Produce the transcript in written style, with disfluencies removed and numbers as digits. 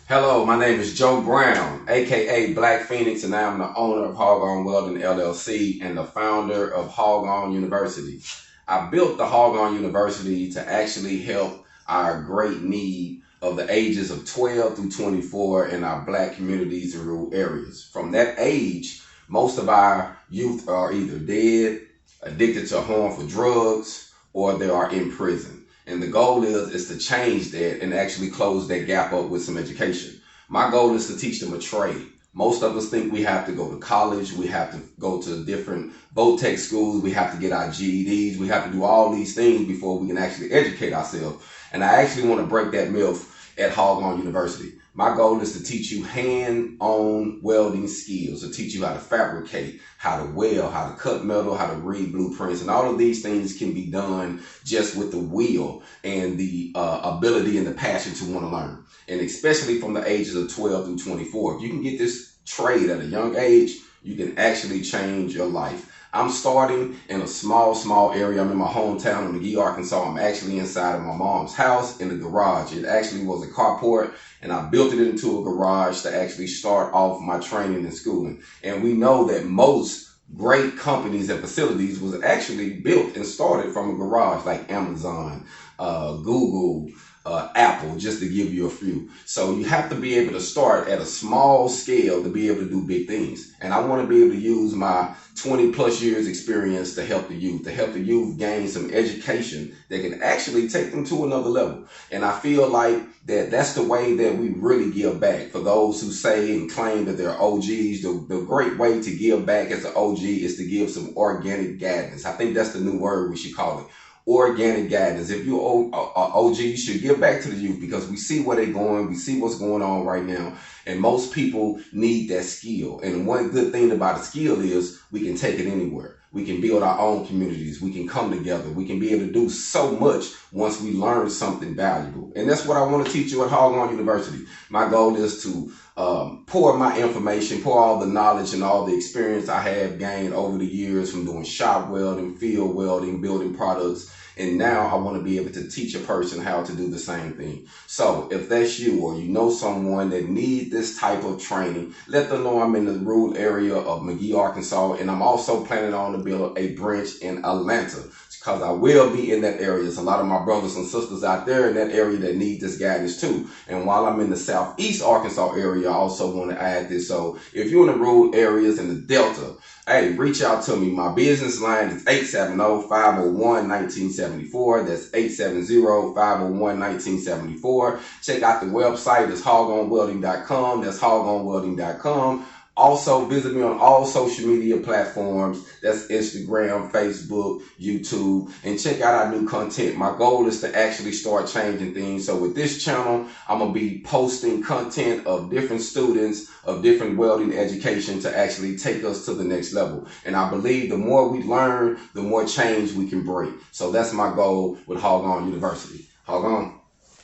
Hello, my name is Joe Brown, aka Black Phoenix, and I am the owner of HogOn Welding LLC and the founder of HogOn University. I built the HogOn University to actually help our great need of the ages of 12 through 24 in our Black communities and rural areas. From that age, most of our youth are either dead, addicted to harmful drugs, or they are in prison. And the goal is to change that and actually close that gap up with some education. My goal is to teach them a trade. Most of us think we have to go to college, we have to go to different tech schools, we have to get our GEDs, we have to do all these things before we can actually educate ourselves. And I actually want to break that myth at HogOn University. My goal is to teach you hand-on welding skills, to teach you how to fabricate, how to weld, how to cut metal, how to read blueprints, and all of these things can be done just with the will and the ability and the passion to want to learn. And especially from the ages of 12 through 24. If you can get this trade at a young age, you can actually change your life. I'm starting in a small area. I'm in my hometown of McGee, Arkansas. I'm actually inside of my mom's house in the garage. It actually was a carport, and I built it into a garage to actually start off my training and schooling. And we know that most great companies and facilities was actually built and started from a garage, like Amazon, Google, Apple, just to give you a few. So you have to be able to start at a small scale to be able to do big things. And I want to be able to use my 20 plus years experience to help the youth gain some education that can actually take them to another level. And I feel like that's the way that we really give back. For those who say and claim that they're OGs, the great way to give back as an OG is to give some organic guidance. I think that's the new word we should call it. Organic guidance. If you're OG, you should give back to the youth, because we see where they're going, we see what's going on right now, and most people need that skill. And one good thing about a skill is we can take it anywhere. We can build our own communities. We can come together. We can be able to do so much once we learn something valuable. And that's what I want to teach you at HogOn University. My goal is to pour my information, pour all the knowledge and all the experience I have gained over the years from doing shop welding, field welding, building products. And now I want to be able to teach a person how to do the same thing. So if that's you, or you know someone that needs this type of training, let them know I'm in the rural area of McGee, Arkansas. And I'm also planning on to build a branch in Atlanta, because I will be in that area. There's a lot of my brothers and sisters out there in that area that need this guidance too. And while I'm in the southeast Arkansas area, I also want to add this. So if you're in the rural areas in the Delta, hey, reach out to me. My business line is 870-501-1974. That's 870-501-1974. Check out the website. It's hogonwelding.com. That's hogonwelding.com. Also, visit me on all social media platforms. That's Instagram, Facebook, YouTube, and check out our new content. My goal is to actually start changing things. So with this channel, I'm going to be posting content of different students, of different welding education to actually take us to the next level. And I believe the more we learn, the more change we can bring. So that's my goal with HogOn University. HogOn.